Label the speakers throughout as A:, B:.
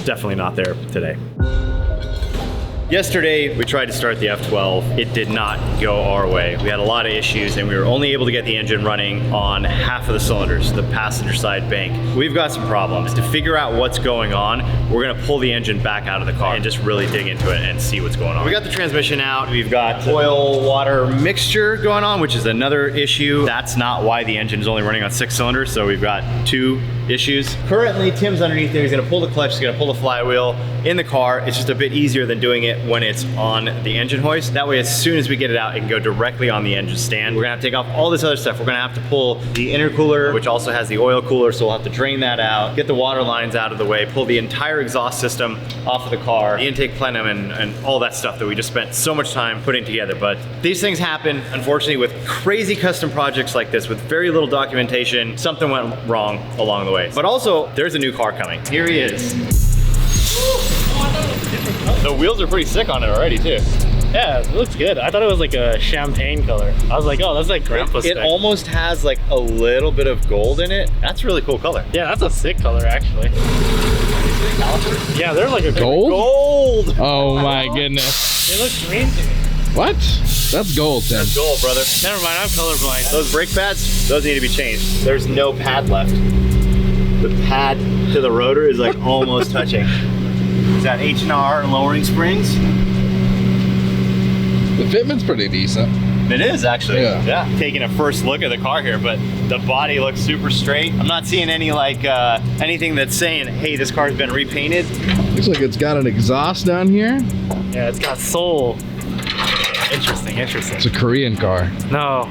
A: definitely not there today. Yesterday, we tried to start the F12. It did not go our way. We had a lot of issues and we were only able to get the engine running on half of the cylinders, the passenger side bank. We've got some problems. To figure out what's going on, we're gonna pull the engine back out of the car and just really dig into it and see what's going on. We got the transmission out. We've got oil-water mixture going on, which is another issue. That's not why the engine is only running on 6 cylinders, so we've got 2 issues. Currently, Tim's underneath there. He's gonna pull the clutch, he's gonna pull the flywheel in the car. It's just a bit easier than doing it when it's on the engine hoist. That way, as soon as we get it out, it can go directly on the engine stand. We're gonna have to take off all this other stuff. We're gonna have to pull the intercooler, which also has the oil cooler, so we'll have to drain that out, get the water lines out of the way, pull the entire exhaust system off of the car, the intake plenum, and all that stuff that we just spent so much time putting together. But these things happen, unfortunately, with crazy custom projects like this, with very little documentation. Something went wrong along the way. But also, there's a new car coming. Here he is. The wheels are pretty sick on it already too.
B: Yeah, it looks good. I thought it was like a champagne color. I was like, oh, that's like grandpa's
A: It almost has like a little bit of gold in it. That's a really cool color.
B: Yeah, that's a sick color actually. Yeah, they're like a
C: gold?
A: Gold!
C: Oh my goodness.
B: They look green to me.
C: What? That's gold, Tim.
A: That's gold, brother.
B: Never mind, I'm colorblind.
A: Those brake pads, those need to be changed. There's no pad left. The pad to the rotor is like almost touching. Is that H&R lowering springs?
C: The fitment's pretty decent.
A: It is actually.
C: Yeah.
A: Taking a first look at the car here, but the body looks super straight. I'm not seeing any like anything that's saying, hey, this car's been repainted.
C: Looks like it's got an exhaust down here.
B: Yeah, it's got soul. Interesting, interesting.
C: It's a Korean car.
B: No,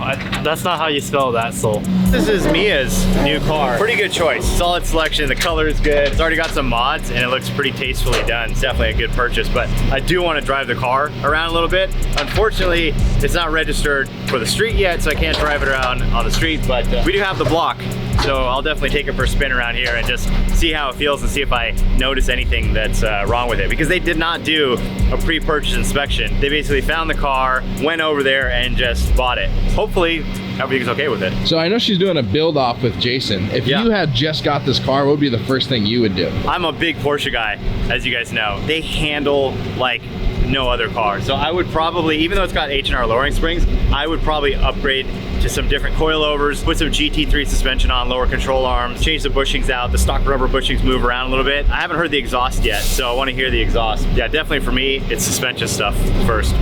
B: that's not how you spell that, soul.
A: This is Mia's new car. Pretty good choice. Solid selection, the color is good. It's already got some mods and it looks pretty tastefully done. It's definitely a good purchase, but I do want to drive the car around a little bit. Unfortunately, it's not registered for the street yet, so I can't drive it around on the street, but we do have the block. So I'll definitely take it for a spin around here and just see how it feels and see if I notice anything that's wrong with it. Because they did not do a pre-purchase inspection. They basically found the car, went over there and just bought it. Hopefully everything's okay with it.
C: So I know she's doing a build off with Jason. If you had just got this car, what would be the first thing you would do?
A: I'm a big Porsche guy, as you guys know. They handle like no other car. So I would probably, even though it's got H&R lowering springs, I would probably upgrade to some different coilovers, put some GT3 suspension on, lower control arms, change the bushings out. The stock rubber bushings move around a little bit. I haven't heard the exhaust yet, so I want to hear the exhaust. Yeah, definitely for me, it's suspension stuff first.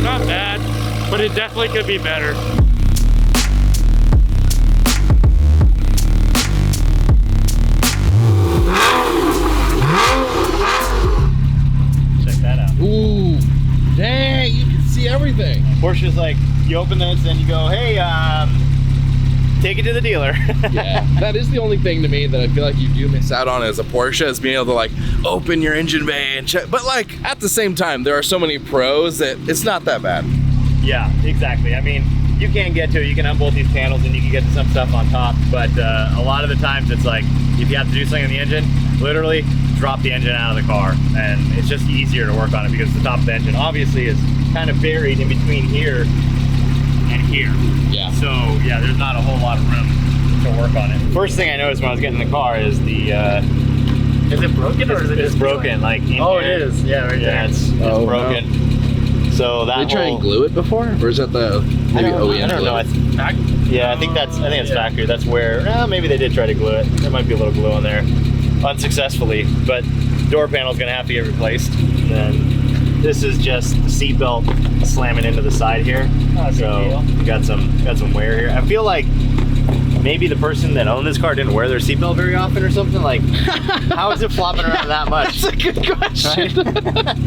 B: Not bad, but it definitely could be better.
C: Ooh, dang, you can see everything.
A: Porsche's like, you open this and you go, hey, take it to the dealer.
C: Yeah, that is the only thing to me that I feel like you do miss out on as a Porsche, is being able to like open your engine bay and check. But like at the same time, there are so many pros that it's not that bad.
A: Yeah, exactly. I mean, you can get to it. You can unbolt these panels and you can get to some stuff on top. But a lot of the times it's like, if you have to do something on the engine, literally drop the engine out of the car. And it's just easier to work on it because the top of the engine obviously is kind of buried in between here and here.
C: Yeah.
A: So yeah, there's not a whole lot of room to work on it. First thing I noticed when I was getting in the car is the,
B: is it broken or is it just
A: broken? Like
B: oh, it is. Yeah, right there.
A: Yeah, it's broken. No. So that
C: Did they try and glue it before, or is that the maybe OEM?
A: I don't know. Yeah, I think it's factory. That's where maybe they did try to glue it. There might be a little glue on there, unsuccessfully. But door panel's gonna have to get replaced. And then this is just the seat belt slamming into the side here. So you got some wear here. I feel like maybe the person that owned this car didn't wear their seatbelt very often or something. Like, how is it flopping around that much?
C: That's a good question.
A: Right?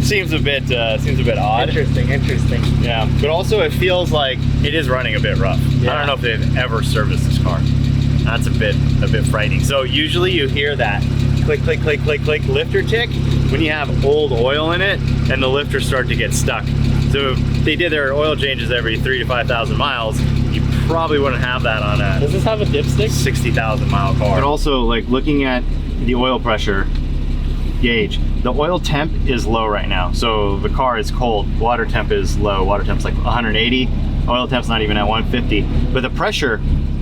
A: Seems a bit odd.
B: Interesting.
A: Yeah, but also it feels like it is running a bit rough.
B: Yeah.
A: I don't know if they've ever serviced this car. That's a bit frightening. So usually you hear that click, click, click, click, click lifter tick when you have old oil in it and the lifters start to get stuck. So if they did their oil changes every 3,000 to 5,000 miles, you probably wouldn't have that on a
B: Does this have a dipstick?
A: 60,000 mile car. But also, like, looking at the oil pressure gauge, the oil temp is low right now. So the car is cold. Water temp is low. Water temp's like 180. Oil temp's not even at 150, but the pressure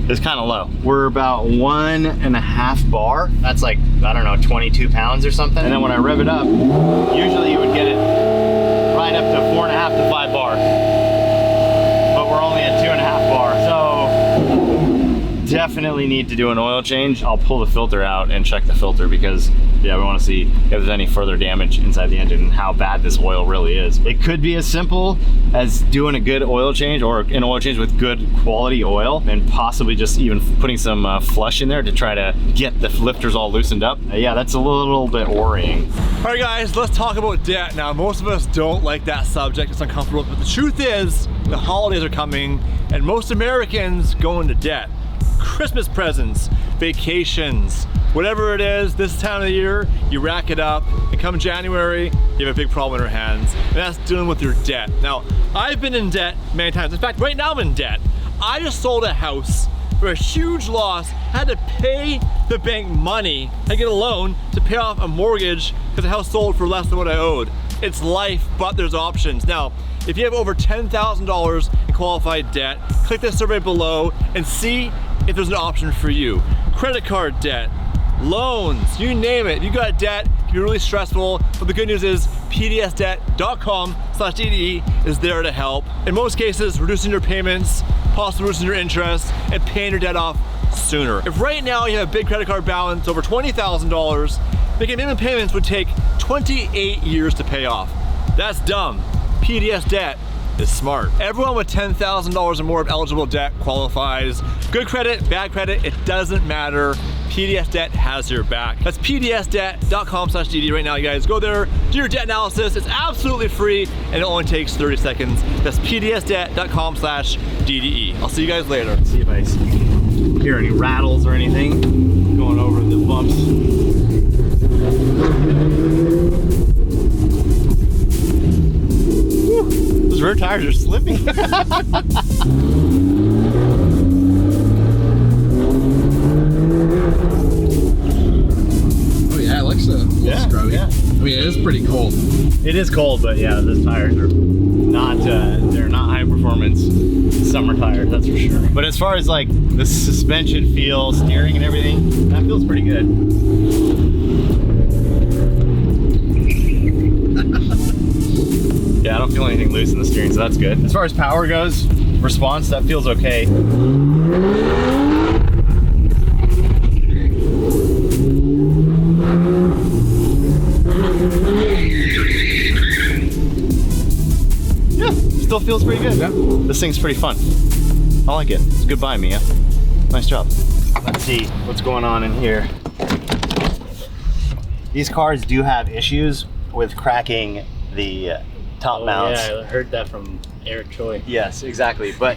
A: is kind of low. We're about 1.5 bar. That's like, I don't know, 22 pounds or something. And then when I rev it up, usually you would get it right up to 4.5 to 5 bar. But we're only at 2.5 bar. So definitely need to do an oil change. I'll pull the filter out and check the filter because yeah, we want to see if there's any further damage inside the engine and how bad this oil really is. It could be as simple as doing a good oil change or an oil change with good quality oil and possibly just even putting some flush in there to try to get the lifters all loosened up. Yeah, that's a little bit worrying.
D: All right guys, let's talk about debt. Now, most of us don't like that subject, it's uncomfortable, but the truth is the holidays are coming and most Americans go into debt. Christmas presents, vacations, whatever it is, this time of the year, you rack it up, and come January, you have a big problem in your hands, and that's dealing with your debt. Now, I've been in debt many times. In fact, right now I'm in debt. I just sold a house for a huge loss, had to pay the bank money and get a loan to pay off a mortgage because the house sold for less than what I owed. It's life, but there's options. Now, if you have over $10,000 in qualified debt, click the survey below and see if there's an option for you. Credit card debt, loans, you name it. If you got debt, it can be really stressful, but the good news is pdsdebt.com/DDE is there to help. In most cases, reducing your payments, possibly reducing your interest, and paying your debt off sooner. If right now you have a big credit card balance over $20,000, making minimum payments would take 28 years to pay off. That's dumb. PDS debt is smart. Everyone with $10,000 or more of eligible debt qualifies. Good credit, bad credit, it doesn't matter. PDS Debt has your back. That's pdsdebt.com/DD right now, you guys. Go there, do your debt analysis. It's absolutely free and it only takes 30 seconds. That's pdsdebt.com/DDE. I'll see you guys later.
A: Let's see if I hear any rattles or anything going over the bumps. Those rear tires are slipping.
C: Oh yeah, it looks a little scrubby.
A: Yeah.
C: I mean, it is pretty cold.
A: It is cold, but yeah, those tires are not, they're not high performance summer tires, that's for sure. But as far as like the suspension feel, steering and everything, that feels pretty good. Yeah, I don't feel anything loose in the steering, so that's good. As far as power goes, response, that feels okay. Yeah, still feels pretty good.
C: Yeah.
A: This thing's pretty fun. I like it. It's a good buy, Mia. Nice job. Let's see what's going on in here. These cars do have issues with cracking the top mounts.
B: Yeah, I heard that from Eric Choi.
A: Yes, exactly. But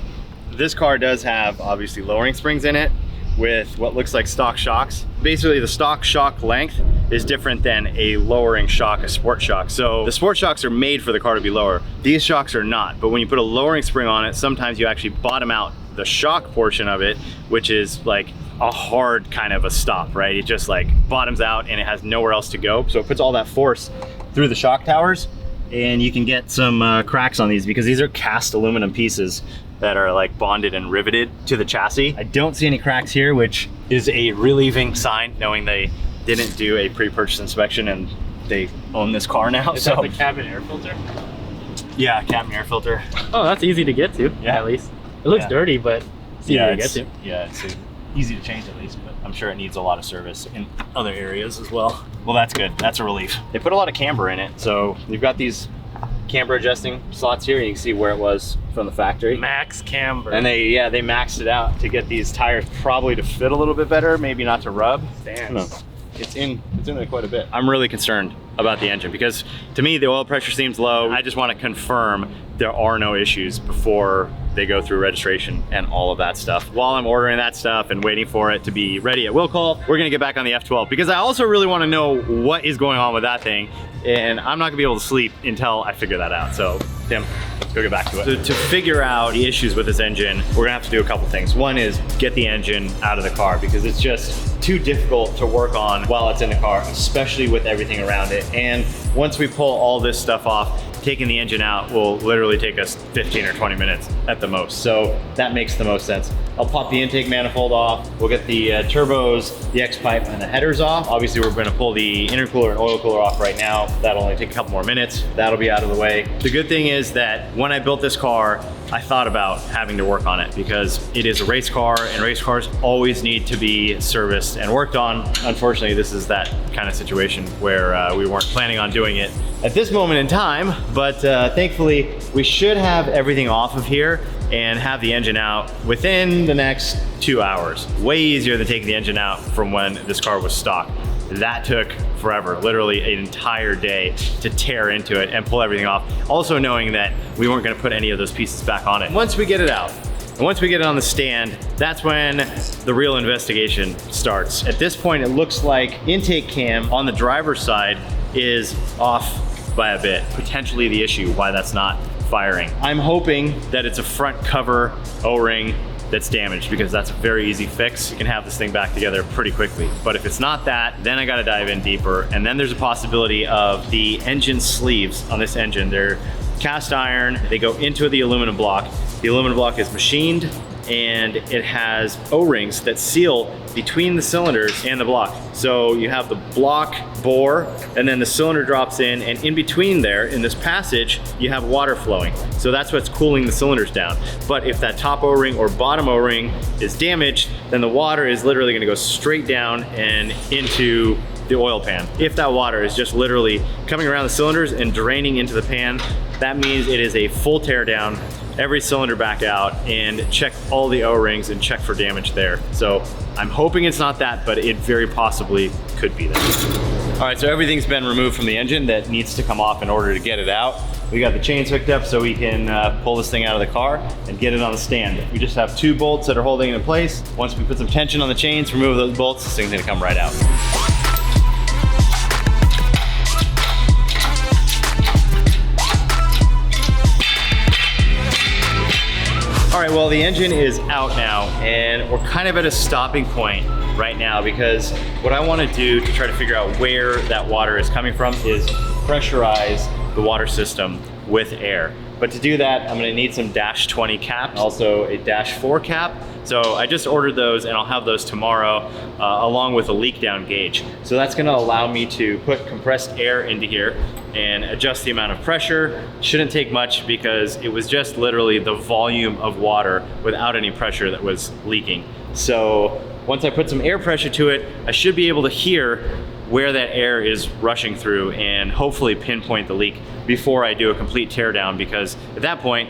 A: this car does have obviously lowering springs in it with what looks like stock shocks. Basically, the stock shock length is different than a lowering shock, a sport shock. So the sport shocks are made for the car to be lower. These shocks are not. But when you put a lowering spring on it, sometimes you actually bottom out the shock portion of it, which is like a hard kind of a stop, right? It just like bottoms out and it has nowhere else to go. So it puts all that force through the shock towers, and you can get some cracks on these because these are cast aluminum pieces that are like bonded and riveted to the chassis. I don't see any cracks here, which is a relieving sign, knowing they didn't do a pre-purchase inspection and they own this car now.
B: Is
A: so
B: that the cabin air filter?
A: yeah, cabin air filter.
B: Oh, that's easy to get to,
A: Yeah.
B: at least. It looks
A: Yeah.
B: dirty, but it's easy to get to.
A: Yeah, it's easy to change at least, but I'm sure it needs a lot of service in other areas as well. Well, that's good. That's a relief. They put a lot of camber in it, so you've got these camber adjusting slots here. You can see where it was from the factory.
B: Max camber.
A: And they maxed it out to get these tires probably to fit a little bit better, maybe not to rub. I don't know. It's in there quite a bit. I'm really concerned about the engine because to me the oil pressure seems low. I just want to confirm there are no issues before they go through registration and all of that stuff. While I'm ordering that stuff and waiting for it to be ready at will call, we're gonna get back on the F12 because I also really want to know what is going on with that thing, and I'm not gonna be able to sleep until I figure that out. So Tim, let's go get back to it. So to figure out the issues with this engine, we're gonna have to do a couple things. One is get the engine out of the car because it's just too difficult to work on while it's in the car, especially with everything around it. And Once we pull all this stuff off, taking the engine out will literally take us 15 or 20 minutes at the most. So that makes the most sense. I'll pop the intake manifold off. We'll get the turbos, the X-pipe, and the headers off. Obviously, we're gonna pull the intercooler and oil cooler off right now. That'll only take a couple more minutes. That'll be out of the way. The good thing is that when I built this car, I thought about having to work on it because it is a race car and race cars always need to be serviced and worked on. Unfortunately, this is that kind of situation where we weren't planning on doing it at this moment in time, but thankfully we should have everything off of here and have the engine out within the next 2 hours. Way easier than taking the engine out from when this car was stock. That took forever, literally an entire day to tear into it and pull everything off. Also knowing that we weren't gonna put any of those pieces back on it. Once we get it out, and once we get it on the stand, that's when the real investigation starts. At this point, it looks like intake cam on the driver's side is off by a bit, potentially the issue why that's not firing. I'm hoping that it's a front cover O-ring that's damaged because that's a very easy fix. You can have this thing back together pretty quickly. But if it's not that, then I gotta dive in deeper. And then there's a possibility of the engine sleeves on this engine. They're cast iron, they go into the aluminum block. The aluminum block is machined and it has O-rings that seal between the cylinders and the block. So you have the block bore and then the cylinder drops in, and in between there, in this passage, you have water flowing. So that's what's cooling the cylinders down. But if that top O-ring or bottom O-ring is damaged, then the water is literally gonna go straight down and into the oil pan. If that water is just literally coming around the cylinders and draining into the pan, that means it is a full tear down, every cylinder back out, and check all the O-rings and check for damage there. So I'm hoping it's not that, but it very possibly could be that. All right, so everything's been removed from the engine that needs to come off in order to get it out. We got the chains hooked up so we can pull this thing out of the car and get it on the stand. We just have 2 bolts that are holding it in place. Once we put some tension on the chains, remove those bolts, this thing's gonna come right out. All right, well, the engine is out now and we're kind of at a stopping point right now because what I want to do to try to figure out where that water is coming from is pressurize the water system with air. But to do that, I'm gonna need some -20 caps, also a -4 cap. So I just ordered those and I'll have those tomorrow along with a leak down gauge. So that's gonna allow me to put compressed air into here and adjust the amount of pressure. Shouldn't take much because it was just literally the volume of water without any pressure that was leaking. So once I put some air pressure to it, I should be able to hear where that air is rushing through and hopefully pinpoint the leak before I do a complete teardown, because at that point,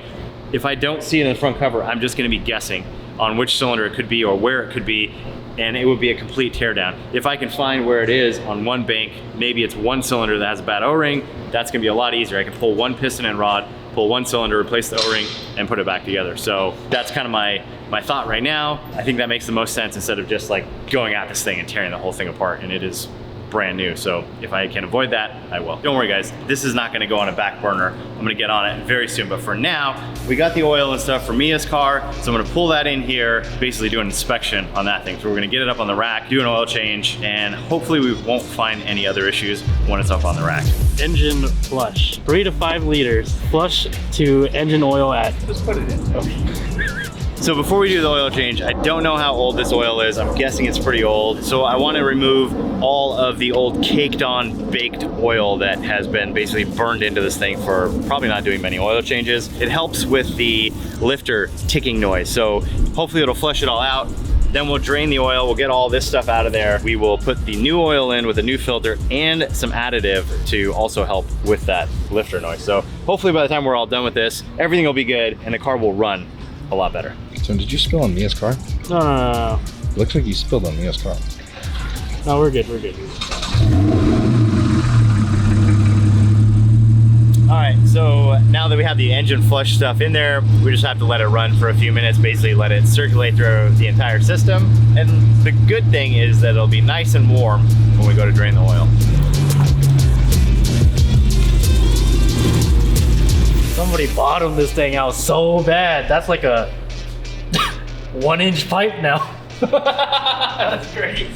A: if I don't see it in the front cover, I'm just gonna be guessing on which cylinder it could be or where it could be, and it would be a complete teardown. If I can find where it is on one bank, maybe it's one cylinder that has a bad O-ring, that's gonna be a lot easier. I can pull one piston and rod, pull one cylinder, replace the O-ring, and put it back together. So that's kind of my thought right now. I think that makes the most sense instead of just like going at this thing and tearing the whole thing apart, and it is brand new. So if I can avoid that, I will. Don't worry guys, this is not gonna go on a back burner. I'm gonna get on it very soon, but for now, we got the oil and stuff for Mia's car, so I'm gonna pull that in here, basically do an inspection on that thing. So we're gonna get it up on the rack, do an oil change, and hopefully we won't find any other issues when it's up on the rack.
B: Engine flush, 3 to 5 liters. Flush to engine oil at.
C: Just put it in.
B: Okay.
A: So before we do the oil change, I don't know how old this oil is. I'm guessing it's pretty old. So I want to remove all of the old caked on baked oil that has been basically burned into this thing for probably not doing many oil changes. It helps with the lifter ticking noise. So hopefully it'll flush it all out. Then we'll drain the oil, we'll get all this stuff out of there. We will put the new oil in with a new filter and some additive to also help with that lifter noise. So hopefully by the time we're all done with this, everything will be good and the car will run a lot better.
C: So did you spill on Mia's car?
B: No.
C: Looks like you spilled on Mia's car.
B: No, we're good, we're good.
A: All right, so now that we have the engine flush stuff in there, we just have to let it run for a few minutes, basically let it circulate through the entire system. And the good thing is that it'll be nice and warm when we go to drain the oil.
B: Somebody bottomed this thing out so bad. That's like a 1-inch pipe now. That's crazy.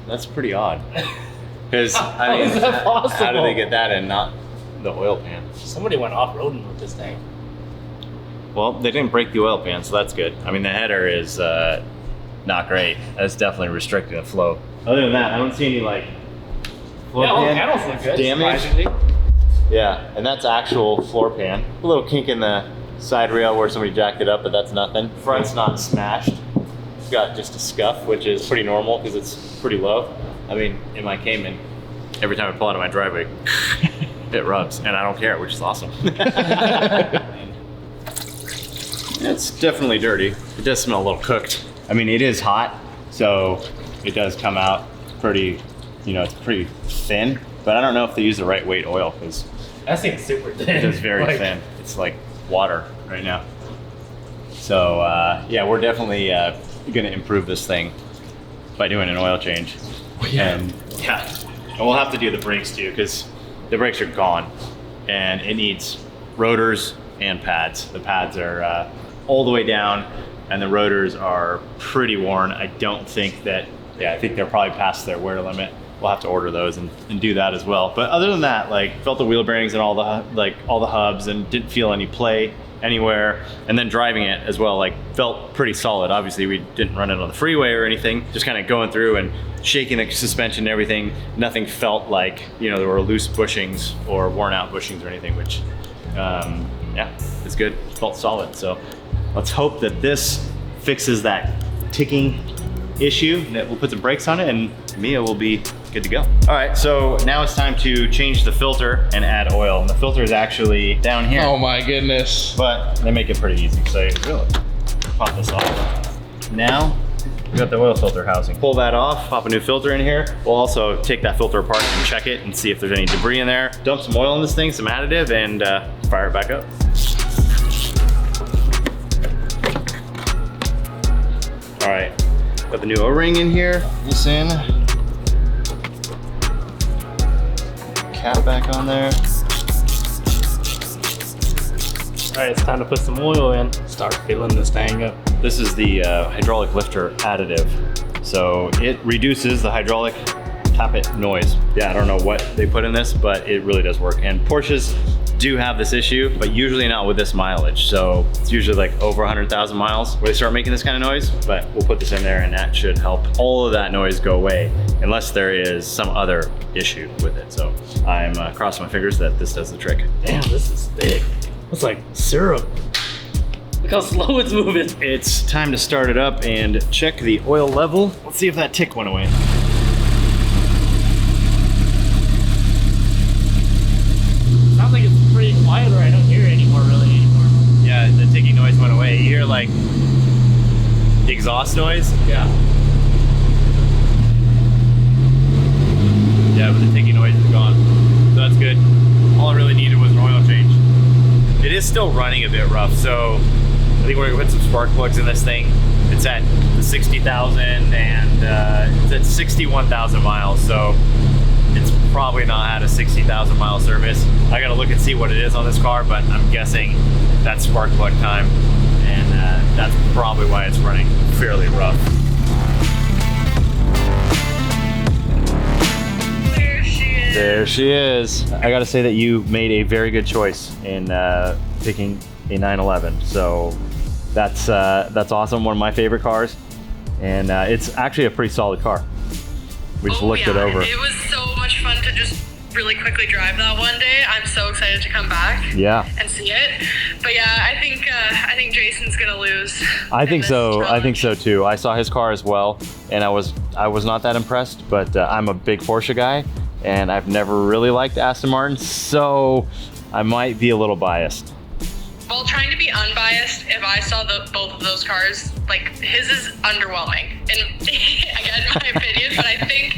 A: That's pretty odd. Because
B: How is that possible?
A: how did they get that in, not the oil pan?
B: Somebody went off-roading with this thing.
A: Well, they didn't break the oil pan, so that's good. I mean, the header is not great. That's definitely restricting the flow. Other than that, I don't see any like floor
B: Yeah, all the
A: pan
B: panels look good.
A: damage.
B: Surprisingly.
A: Yeah, and that's actual floor pan. A little kink in the side rail where somebody jacked it up, but that's nothing. Front's not smashed. It's got just a scuff, which is pretty normal because it's pretty low. I mean, in my Cayman, every time I pull out of my driveway, it rubs, and I don't care, which is awesome. It's definitely dirty. It does smell a little cooked. I mean, it is hot, so it does come out pretty, it's pretty thin, but I don't know if they use the right weight oil because
B: That thing's super thin.
A: it is very
B: Like,
A: thin. It's like water right now. So yeah, we're definitely gonna improve this thing by doing an oil change. And we'll have to do the brakes too because the brakes are gone and it needs rotors and pads. The pads are all the way down and the rotors are pretty worn. I don't think that, I think they're probably past their wear limit. We'll have to order those and do that as well. But other than that, like felt the wheel bearings and all the hubs and didn't feel any play anywhere. And then driving it as well, like felt pretty solid. Obviously we didn't run it on the freeway or anything, just kind of going through and shaking the suspension and everything. Nothing felt like, there were loose bushings or worn out bushings or anything, which yeah, it's good. Felt solid. So let's hope that this fixes that ticking issue, that we'll put some brakes on it and Mia will be good to go. All right, so now it's time to change the filter and add oil. And the filter is actually down here.
C: Oh my goodness.
A: But they make it pretty easy. So you really pop this off. Now we got the oil filter housing. Pull that off, pop a new filter in here. We'll also take that filter apart and check it and see if there's any debris in there. Dump some oil in this thing, some additive, and fire it back up. All right, got the new O-ring in here. Put this in. Cap back on there.
B: All right, it's time to put some oil in. Start filling this thing up.
A: This is the hydraulic lifter additive. So it reduces the hydraulic tappet noise. Yeah, I don't know what they put in this, but it really does work. And Porsches do have this issue, but usually not with this mileage. So it's usually like over 100,000 miles where they start making this kind of noise, but we'll put this in there and that should help all of that noise go away, unless there is some other issue with it. So I'm crossing my fingers that this does the trick.
B: Damn, this is thick. It's like syrup. Look how slow it's moving.
A: It's time to start it up and check the oil level. Let's see if that tick went away.
B: Sounds like it's pretty quiet, or I don't hear it anymore.
A: Yeah, the ticking noise went away. You hear like the exhaust noise?
B: Yeah.
A: Yeah, but the ticking noise is gone. So that's good. All I really needed was an oil change. It is still running a bit rough, so I think we're gonna put some spark plugs in this thing. It's at 60,000 and it's at 61,000 miles, so it's probably not had a 60,000 mile service. I gotta look and see what it is on this car, but I'm guessing that's spark plug time, and that's probably why it's running fairly rough. There she is. I gotta say that you made a very good choice in picking a 911. So that's awesome. One of my favorite cars, and it's actually a pretty solid car. We just looked it over.
E: It was so much fun to just really quickly drive that one day. I'm so excited to come back.
A: Yeah.
E: And see it. But yeah, I think Jason's gonna lose.
A: I think
E: in
A: so.
E: this
A: I think so too. I saw his car as well, and I was not that impressed. But I'm a big Porsche guy, and I've never really liked Aston Martin, so I might be a little biased.
E: Well, trying to be unbiased, if I saw both of those cars, like his is underwhelming. And again, my opinion, but I think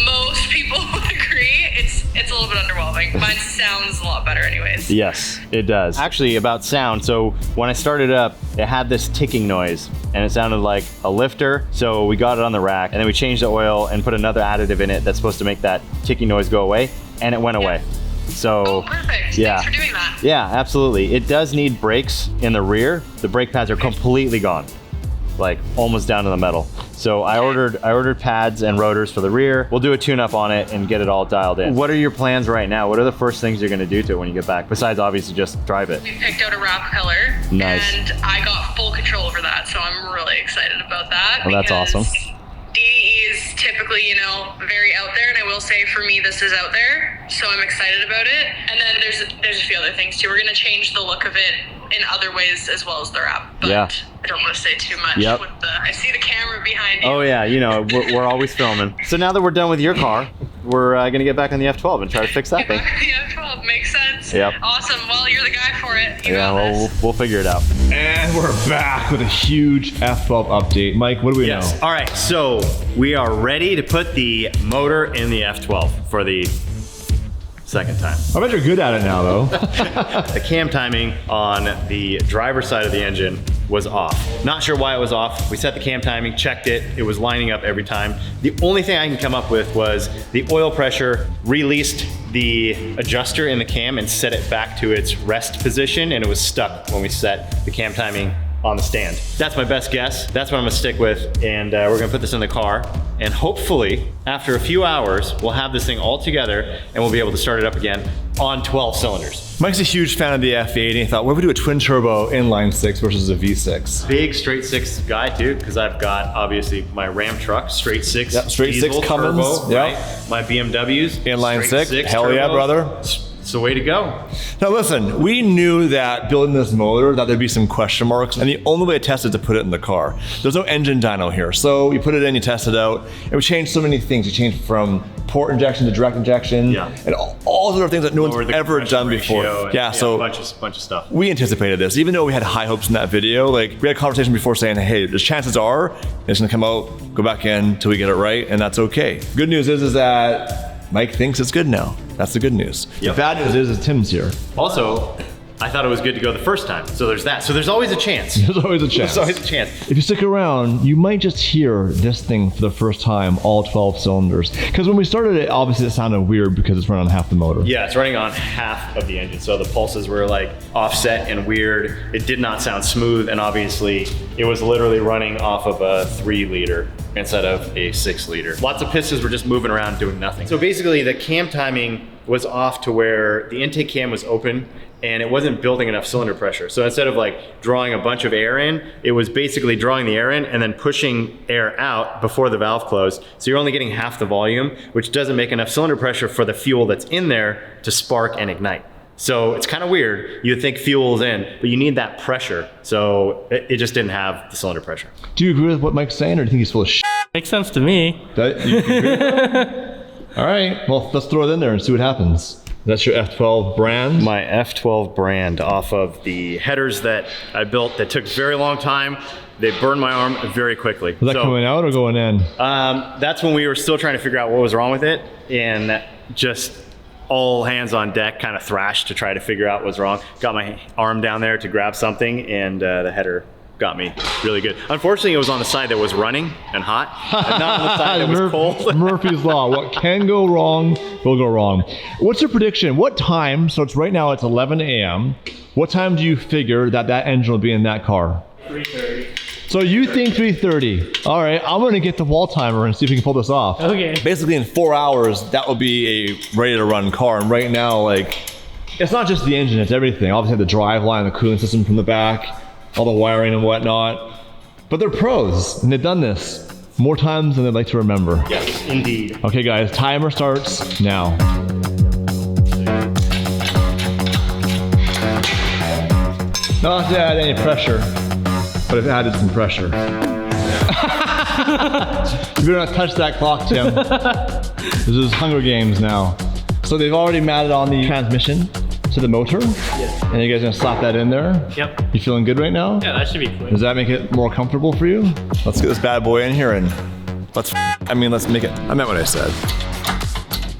E: most people would agree it's a little bit underwhelming. Mine sounds a lot better anyways.
A: Yes, it does. Actually, about sound, so when I started up, it had this ticking noise, and it sounded like a lifter, so we got it on the rack, and then we changed the oil and put another additive in it that's supposed to make that ticking noise go away, and it went away. So,
E: Oh, perfect.
A: yeah.
E: Thanks for doing that.
A: Yeah, absolutely. It does need brakes in the rear. The brake pads are completely gone, like almost down to the metal. So I ordered pads and rotors for the rear. We'll do a tune-up on it and get it all dialed in. What are your plans right now? What are the first things you're gonna do to it when you get back? Besides obviously just drive it.
E: We picked out a wrap color.
A: Nice.
E: And I got full control over that, so I'm really excited about that.
A: Well, that's awesome.
E: DDE is typically, you know, very out there, and I will say for me, this is out there, so I'm excited about it. And then there's a few other things too. We're gonna change the look of it in other ways as well as the wrap. But
A: Yeah.
E: I don't want to say too much.
A: Yep.
E: I see the camera behind you.
A: Oh yeah, you know, we're always filming. So now that we're done with your car, we're gonna get back on the F12 and try to fix that thing.
E: Yeah, 12 makes sense.
A: Yep.
E: Awesome. Well, you're the guy for it. You
A: Yeah,
E: got
A: well,
E: this.
A: we'll figure it out.
D: And we're back with a huge F12 update. Mike, what do we know?
A: All right, so we are ready to put the motor in the F12 for the second time.
D: I bet you're good at it now, though.
A: The cam timing on the driver's side of the engine was off. Not sure why it was off. We set the cam timing, checked it. It was lining up every time. The only thing I can come up with was the oil pressure released the adjuster in the cam and set it back to its rest position, and it was stuck when we set the cam timing on the stand. That's my best guess. That's what I'm gonna stick with, and we're gonna put this in the car, and hopefully, after a few hours, we'll have this thing all together, and we'll be able to start it up again on 12 cylinders.
D: Mike's a huge fan of the F80. He thought, what if we do a twin turbo inline six versus a V6?
A: Big straight six guy too, because I've got obviously my Ram truck, straight six,
D: Yep, straight
A: diesel,
D: six Cummins,
A: turbo,
D: yep.
A: right? My BMWs,
D: Inline
A: straight
D: six, hell yeah,
A: turbo.
D: brother.
A: It's the way to go.
D: Now listen, we knew that building this motor that there'd be some question marks, and the only way to test it is to put it in the car. There's no engine dyno here, so you put it in, you test it out, and we changed so many things. We changed from port injection to direct injection,
A: Yeah.
D: and all the other things that no
A: Lower
D: one's
A: the
D: ever
A: compression
D: done before.
A: ratio and,
D: Yeah, so
A: a bunch of stuff.
D: we anticipated this, even though we had high hopes in that video. Like we had a conversation before saying, hey, the chances are it's gonna come out, go back in till we get it right, and that's okay. Good news is that Mike thinks it's good now. That's the good news.
A: Yep.
D: The bad news is Tim's here.
A: Also, I thought it was good to go the first time, so there's that. So there's always a chance.
D: There's always a chance.
A: There's always a chance.
D: If you stick around, you might just hear this thing for the first time, all 12 cylinders. Because when we started it, obviously it sounded weird because it's running on half the motor.
A: Yeah, it's running on half of the engine, so the pulses were like offset and weird. It did not sound smooth, and obviously it was literally running off of a 3-liter instead of a 6-liter. Lots of pistons were just moving around doing nothing. So basically the cam timing was off to where the intake cam was open and it wasn't building enough cylinder pressure. So instead of like drawing a bunch of air in, it was basically drawing the air in and then pushing air out before the valve closed. So you're only getting half the volume, which doesn't make enough cylinder pressure for the fuel that's in there to spark and ignite. So it's kind of weird. You'd think fuel's in, but you need that pressure. So it just didn't have the cylinder pressure.
D: Do you agree with what Mike's saying, or do you think he's full of shit?
B: Makes sense to me.
D: You agree with that? All right, well, let's throw it in there and see what happens. That's your F12 brand?
A: My F12 brand off of the headers that I built that took a very long time. They burned my arm very quickly.
D: Is that coming out or going in?
A: That's when we were still trying to figure out what was wrong with it, and just all hands on deck, kind of thrashed to try to figure out what was wrong. Got my arm down there to grab something, and the header got me really good. Unfortunately, it was on the side that was running and hot, and not on the side that was cold.
D: Murphy's Law. What can go wrong will go wrong. What's your prediction? What time, so it's right now it's 11 a.m. What time do you figure that engine will be in that car?
B: 3:30.
D: So you think 3:30. All right, I'm gonna get the wall timer and see if we can pull this off.
B: Okay.
D: Basically in 4 hours, that will be a ready to run car. And right now, like, it's not just the engine, it's everything. Obviously the drive line, the cooling system from the back, all the wiring and whatnot. But they're pros, and they've done this more times than they'd like to remember.
A: Yes, indeed.
D: Okay guys, timer starts now. Not to add any pressure, but it added some pressure. You better not touch that clock, Tim. This is Hunger Games now. So they've already mounted on the transmission to the motor.
B: Yes.
D: And you guys gonna slap that in there?
B: Yep.
D: You feeling good right now?
B: Yeah, that should be quick.
D: Does that make it more comfortable for you? Let's get this bad boy in here and let's make it. I meant what I said.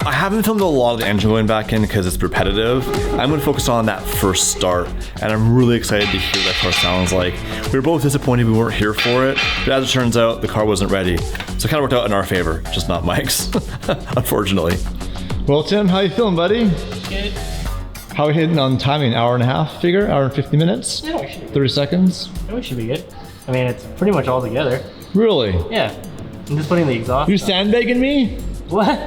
D: I haven't filmed a lot of the engine going back in because it's repetitive. I'm gonna focus on that first start, and I'm really excited to hear what that car sounds like. We were both disappointed we weren't here for it, but as it turns out, the car wasn't ready. So it kind of worked out in our favor, just not Mike's, unfortunately. Well, Tim, how you feeling, buddy?
B: Good.
D: How are we hitting on timing? Hour and a half figure? Hour and 50 minutes?
B: Yeah, we should be good.
D: 30 seconds?
B: Yeah, we should be good. I mean, it's pretty much all together.
D: Really?
B: Yeah. I'm just putting the exhaust.
D: You
B: on.
D: sandbagging me?
B: What?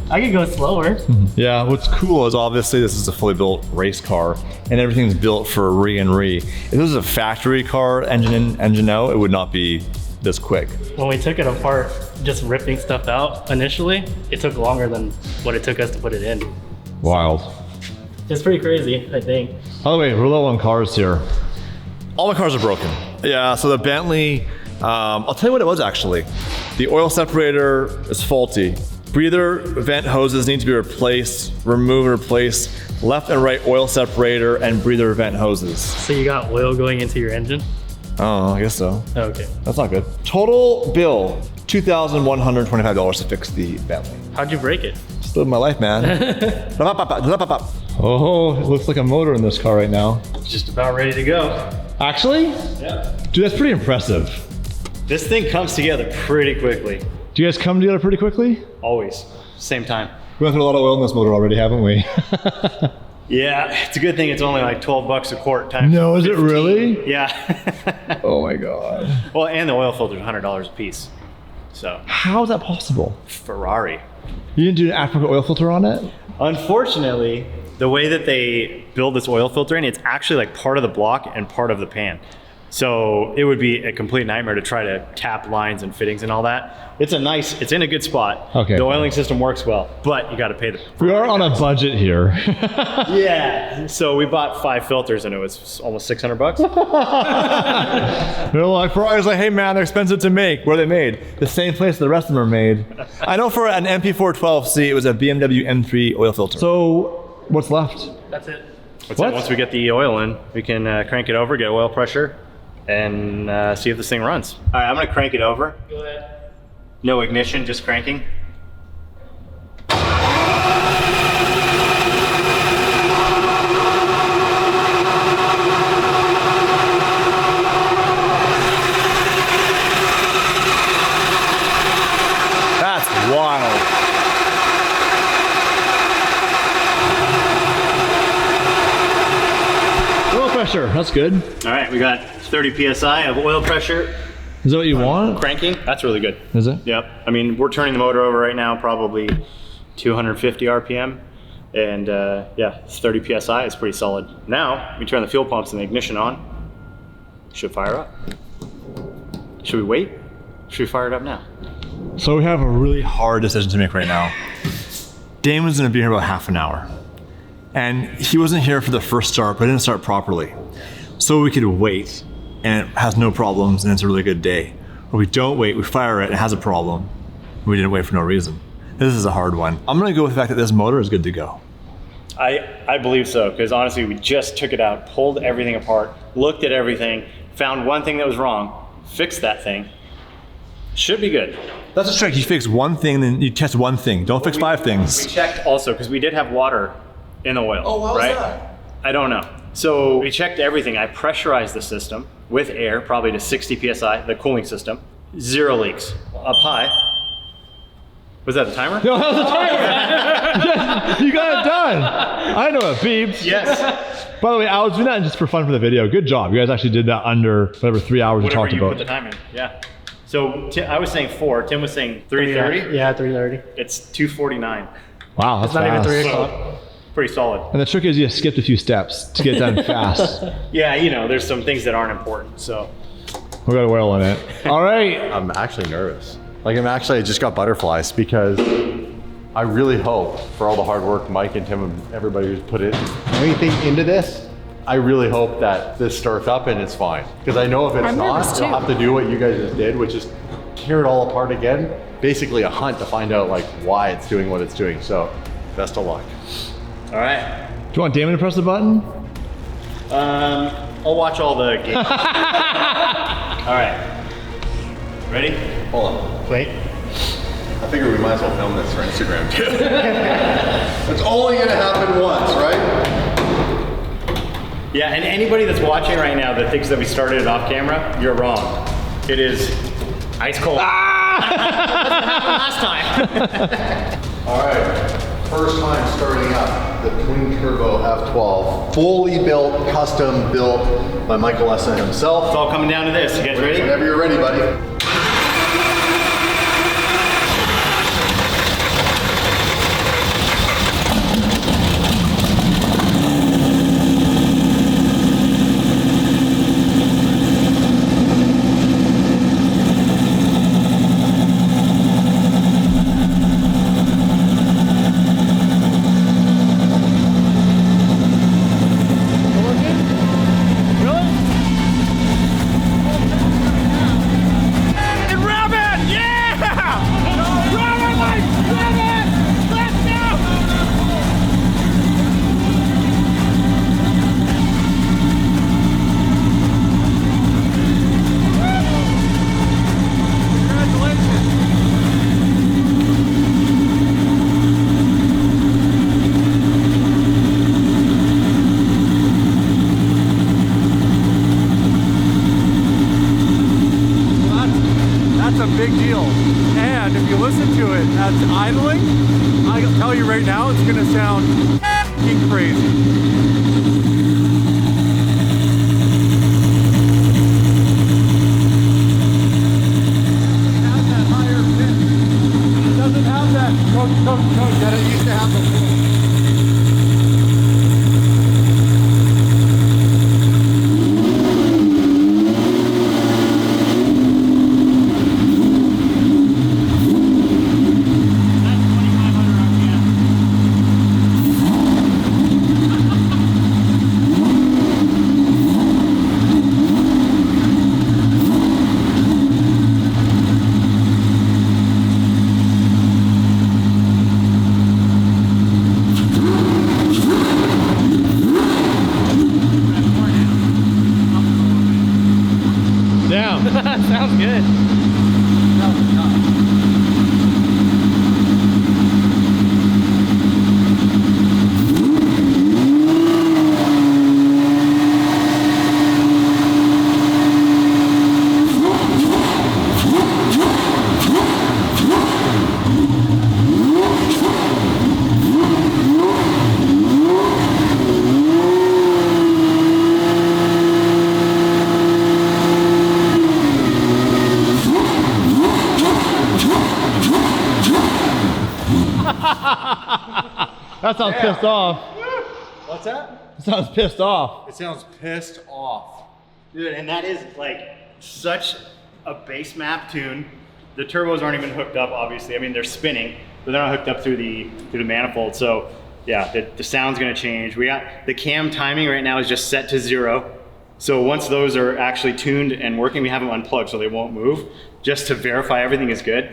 B: I could go slower.
D: Yeah, what's cool is obviously this is a fully built race car and everything's built for re and re. If this was a factory car, engine in, engine out, it would not be this quick.
B: When we took it apart, just ripping stuff out initially, it took longer than what it took us to put it in.
D: Wild.
B: It's pretty crazy, I think.
D: By the way, we're low on cars here. All my cars are broken. Yeah, so the Bentley, I'll tell you what it was actually. The oil separator is faulty. Breather vent hoses need to be replaced, remove and replace left and right oil separator and breather vent hoses.
B: So you got oil going into your engine?
D: Oh, I guess so.
B: Okay.
D: That's not good. Total bill, $2,125 to fix the Bentley.
B: How'd you break it?
D: Just living my life, man. Oh, it looks like a motor in this car right now.
A: Just about ready to go.
D: Actually?
A: Yeah.
D: Dude, that's pretty impressive.
A: This thing comes together pretty quickly.
D: Do you guys come together pretty quickly?
A: Always. Same time.
D: We went through a lot of oil in this motor already, haven't we?
A: Yeah, it's a good thing it's only like 12 bucks a quart times.
D: No, is it
A: 15.
D: really?
A: Yeah.
D: Oh my God.
A: Well, and the oil filter's $100 a piece. So,
D: How is that possible?
A: Ferrari.
D: You didn't do an aftermarket oil filter on it?
A: Unfortunately, the way that they build this oil filter in, it's actually like part of the block and part of the pan. So it would be a complete nightmare to try to tap lines and fittings and all that. It's in a good spot.
D: Okay.
A: The oiling system works well, but you got to pay the.
D: We are on a budget here.
A: Yeah. So we bought 5 filters and it was almost $600.
D: They're like, Ferrari's like, hey man, they're expensive to make. Where are they made? The same place the rest of them are made. I know for an MP412C, it was a BMW M3 oil filter. So what's left?
B: That's it.
D: What?
A: Once we get the oil in, we can crank it over, get oil pressure, and see if this thing runs. All right, I'm gonna crank it over.
B: Go ahead.
A: No ignition, just cranking.
D: That's wild. Oil pressure, that's good.
A: All right, we got 30 PSI of oil pressure.
D: Is that what you want?
A: Cranking, that's really good.
D: Is it?
A: Yep, I mean, we're turning the motor over right now, probably 250 RPM. And yeah, it's 30 PSI, it's pretty solid. Now, we turn the fuel pumps and the ignition on. Should fire up. Should we wait? Should we fire it up now?
D: So we have a really hard decision to make right now. Damon's gonna be here about half an hour. And he wasn't here for the first start, but it didn't start properly. So we could wait, and it has no problems, and it's a really good day. Or we don't wait, we fire it, and it has a problem. We didn't wait for no reason. This is a hard one. I'm gonna go with the fact that this motor is good to go.
A: I believe so, because honestly, we just took it out, pulled everything apart, looked at everything, found one thing that was wrong, fixed that thing. Should be good.
D: That's a trick, you fix one thing, then you test one thing. Don't fix 5 things.
A: We checked also, because we did have water in the oil.
C: Oh, why was
A: right?
C: that?
A: I don't know. So we checked everything. I pressurized the system with air, probably to 60 PSI, the cooling system. 0 leaks. Up high. Was that the timer?
D: No, that was a timer. You got it done. I know it beeps.
A: Yes.
D: By the way, I was doing that just for fun for the video. Good job. You guys actually did that under whatever 3 hours we
A: Whatever
D: talked
A: you
D: about.
A: put the time in. Yeah. So I was saying 4. Tim was saying 3:30.
B: Yeah, 3:30.
A: It's 2:49.
D: Wow, that's
B: It's not even
D: fast.
B: 3
A: So,
B: o'clock.
A: pretty solid.
D: And the trick is you skipped a few steps to get it done fast.
A: Yeah, you know, there's some things that aren't important. So
D: We got oil in it. All right.
F: I'm actually nervous. Like I just got butterflies because I really hope for all the hard work Mike and Tim and everybody who's put anything into this, I really hope that this starts up and it's fine. Because I know if it's not, you'll have to do what you guys just did, which is tear it all apart again. Basically a hunt to find out like why it's doing what it's doing. So best of luck.
A: all right.
D: Do you want Damon to press the button?
A: I'll watch all the games. All right. Ready?
F: Hold on.
A: Wait.
F: I figure we might as well film this for Instagram too. It's only gonna happen once, right?
A: Yeah, and anybody that's watching right now that thinks that we started it off camera, you're wrong. It is ice cold. Last time.
F: All right, first time starting up the twin turbo F12, fully built, custom built by Michael Essa himself.
A: It's all coming down to this. You guys ready?
F: Whenever you're ready, buddy. crazy. That it used to have the
B: Sounds good. That sounds pissed off.
A: What's that?
B: It sounds pissed off.
F: It sounds pissed off.
A: Dude, and that is like such a base map tune. The turbos aren't even hooked up, obviously. I mean, they're spinning, but they're not hooked up through the manifold. So yeah, the sound's gonna change. We got the cam timing right now is just set to 0. So once those are actually tuned and working, we have them unplugged so they won't move, just to verify everything is good.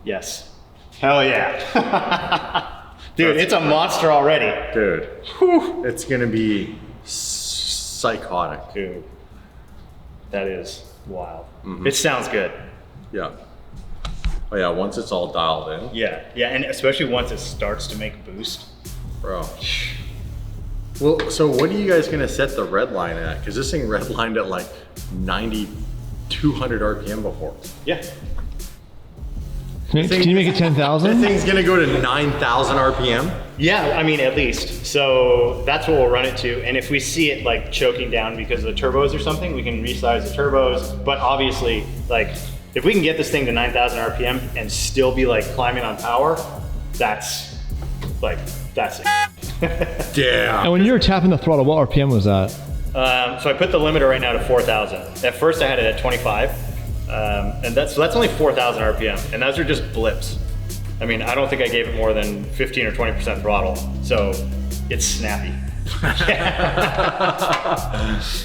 A: Yes. Hell yeah. Dude, it's a monster already.
F: Dude, whew, it's gonna be psychotic.
A: Dude, that is wild. It sounds good.
F: Yeah. Oh yeah, once it's all dialed in.
A: Yeah, and especially once it starts to make boost.
F: Bro. Well, so what are you guys gonna set the red line at? Because this thing redlined at like 9,200 RPM before.
A: Yeah.
B: Can you make it 10,000?
F: This thing's gonna go to 9,000 RPM?
A: Yeah, I mean, at least. So that's what we'll run it to. And if we see it like choking down because of the turbos or something, we can resize the turbos. But obviously, like, if we can get this thing to 9,000 RPM and still be like climbing on power, that's it.
F: Damn.
B: And when you were tapping the throttle, what RPM was that?
A: So I put the limiter right now to 4,000. At first I had it at 25. And that's only 4,000 RPM, and those are just blips. I mean, I don't think I gave it more than 15 or 20% throttle, so it's snappy.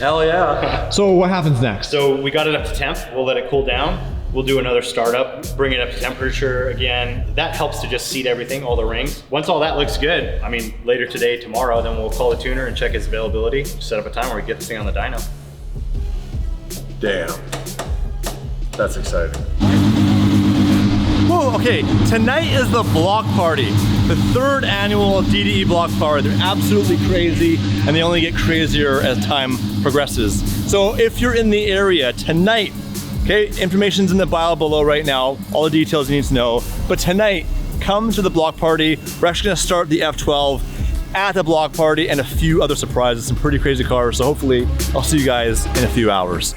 F: Hell yeah.
B: So what happens next?
A: So we got it up to temp, we'll let it cool down. We'll do another startup, bring it up to temperature again. That helps to just seat everything, all the rings. Once all that looks good, I mean, later today, tomorrow, then we'll call the tuner and check its availability, set up a time where we get this thing on the dyno.
F: Damn. That's exciting.
D: Whoa, okay, tonight is the block party. The 3rd annual DDE block party. They're absolutely crazy, and they only get crazier as time progresses. So if you're in the area tonight, okay, information's in the bio below right now, all the details you need to know. But tonight, come to the block party. We're actually gonna start the F12 at the block party and a few other surprises, some pretty crazy cars. So hopefully I'll see you guys in a few hours.